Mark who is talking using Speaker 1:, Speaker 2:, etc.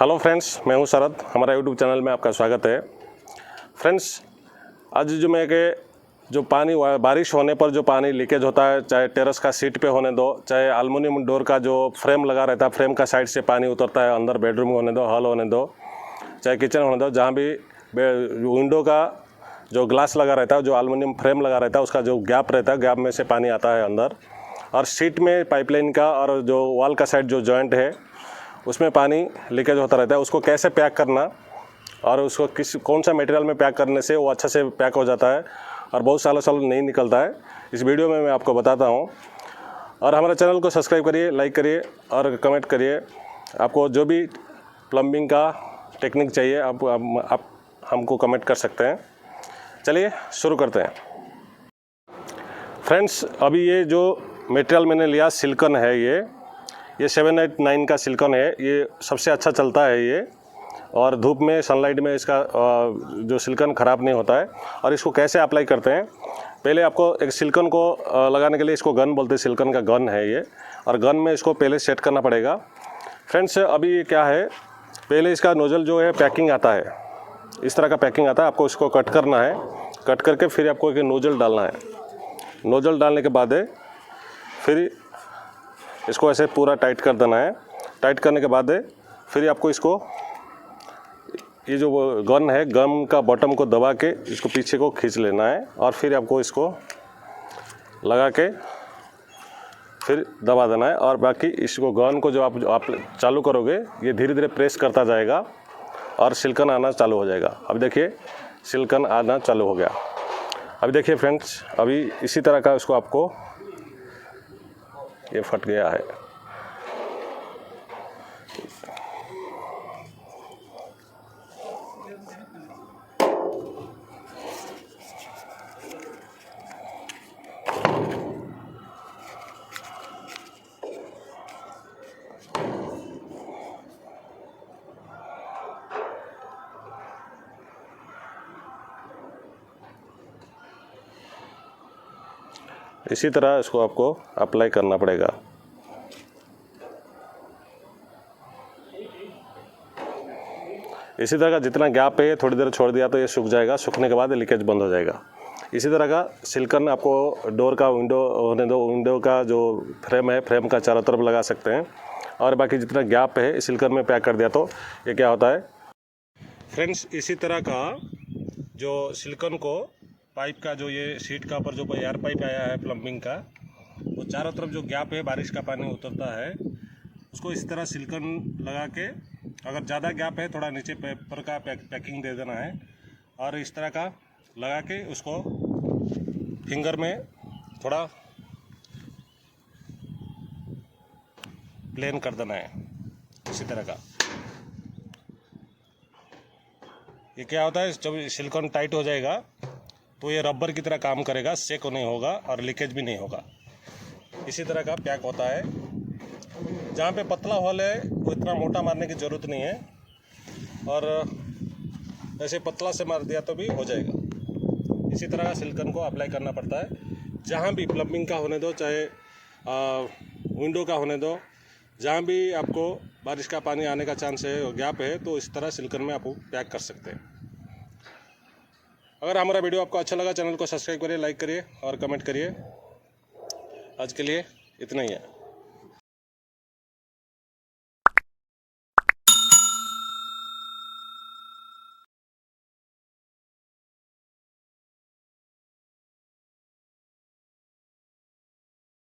Speaker 1: Hello friends, मैं हूं शरद। हमारा यूट्यूब चैनल में आपका स्वागत है। फ्रेंड्स, आज जो मैं के जो पानी बारिश होने पर जो पानी लीकेज होता है, चाहे टेरेस का सीट पे होने दो, चाहे एल्युमिनियम डोर का जो फ्रेम लगा रहता है, फ्रेम का साइड से पानी उतरता है, अंदर बेडरूम होने दो, हॉल होने दो, चाहे किचन होने दो, जहाँ भी विंडो का जो ग्लास लगा रहता है, जो एल्युमिनियम फ्रेम लगा रहता है, उसका जो गैप रहता है, गैप में से पानी आता है अंदर। और सीट में पाइपलाइन का और जो वॉल का साइड जो जॉइंट है उसमें पानी लीकेज होता रहता है। उसको कैसे पैक करना और उसको कौन सा मटेरियल में पैक करने से वो अच्छा से पैक हो जाता है और बहुत सालों नहीं निकलता है, इस वीडियो में मैं आपको बताता हूँ। और हमारे चैनल को सब्सक्राइब करिए, लाइक करिए और कमेंट करिए। आपको जो भी प्लम्बिंग का टेक्निक चाहिए आप हमको कमेंट कर सकते हैं। चलिए शुरू करते हैं। फ्रेंड्स, अभी ये जो मटेरियल मैंने लिया सिलिकॉन है, ये 789 का सिलिकॉन है। ये सबसे अच्छा चलता है ये, और धूप में सनलाइट में इसका जो सिलिकॉन ख़राब नहीं होता है। और इसको कैसे अप्लाई करते हैं, पहले आपको एक सिलिकॉन को लगाने के लिए, इसको गन बोलते हैं, सिलिकॉन का गन है ये, और गन में इसको पहले सेट करना पड़ेगा। फ्रेंड्स, अभी ये क्या है, पहले इसका नोजल जो है पैकिंग आता है, इस तरह का पैकिंग आता है। आपको इसको कट करना है, कट करके फिर आपको एक नोजल डालना है। नोजल डालने के बाद फिर इसको ऐसे पूरा टाइट कर देना है। टाइट करने के बाद फिर आपको इसको, ये जो गन है, गन का बॉटम को दबा के इसको पीछे को खींच लेना है, और फिर आपको इसको लगा के फिर दबा देना है। और बाकी इसको गन को जो आप चालू करोगे, ये धीरे धीरे प्रेस करता जाएगा और सिलिकॉन आना चालू हो जाएगा। अब देखिए सिलिकॉन आना चालू हो गया। अभी देखिए फ्रेंड्स, अभी इसी तरह का इसको आपको, ये फट गया है। इसी तरह इसको आपको अप्लाई करना पड़ेगा। इसी तरह का जितना गैप है, थोड़ी देर छोड़ दिया तो ये सूख जाएगा। सूखने के बाद लीकेज बंद हो जाएगा। इसी तरह का सिलिकॉन आपको डोर का, विंडो होने दो, विंडो का जो फ्रेम है, फ्रेम का चारों तरफ लगा सकते हैं। और बाकी जितना गैप है सिलिकॉन में पैक कर दिया तो ये क्या होता है। फ्रेंड्स, इसी तरह का जो सिलिकॉन को पाइप का, जो ये सीट का ऊपर जो एयर पाइप आया है प्लम्बिंग का, वो चारों तरफ जो गैप है, बारिश का पानी उतरता है, उसको इस तरह सिलिकॉन लगा के, अगर ज़्यादा गैप है थोड़ा नीचे पेपर का पैकिंग दे देना है, और इस तरह का लगा के उसको फिंगर में थोड़ा प्लेन कर देना है, इसी तरह का। ये क्या होता है, जब सिलिकॉन टाइट हो जाएगा तो ये रबर की तरह काम करेगा, सेक नहीं होगा और लीकेज भी नहीं होगा। इसी तरह का पैक होता है। जहाँ पे पतला होल है वो इतना मोटा मारने की ज़रूरत नहीं है, और ऐसे पतला से मार दिया तो भी हो जाएगा। इसी तरह का सिलिकॉन को अप्लाई करना पड़ता है। जहाँ भी प्लम्बिंग का होने दो, चाहे विंडो का होने दो, जहाँ भी आपको बारिश का पानी आने का चांस है, गैप है, तो इस तरह सिलिकॉन में आप पैक कर सकते हैं। अगर हमारा वीडियो आपको अच्छा लगा, चैनल को सब्सक्राइब करिए, लाइक करिए और कमेंट करिए। आज के लिए इतना ही है।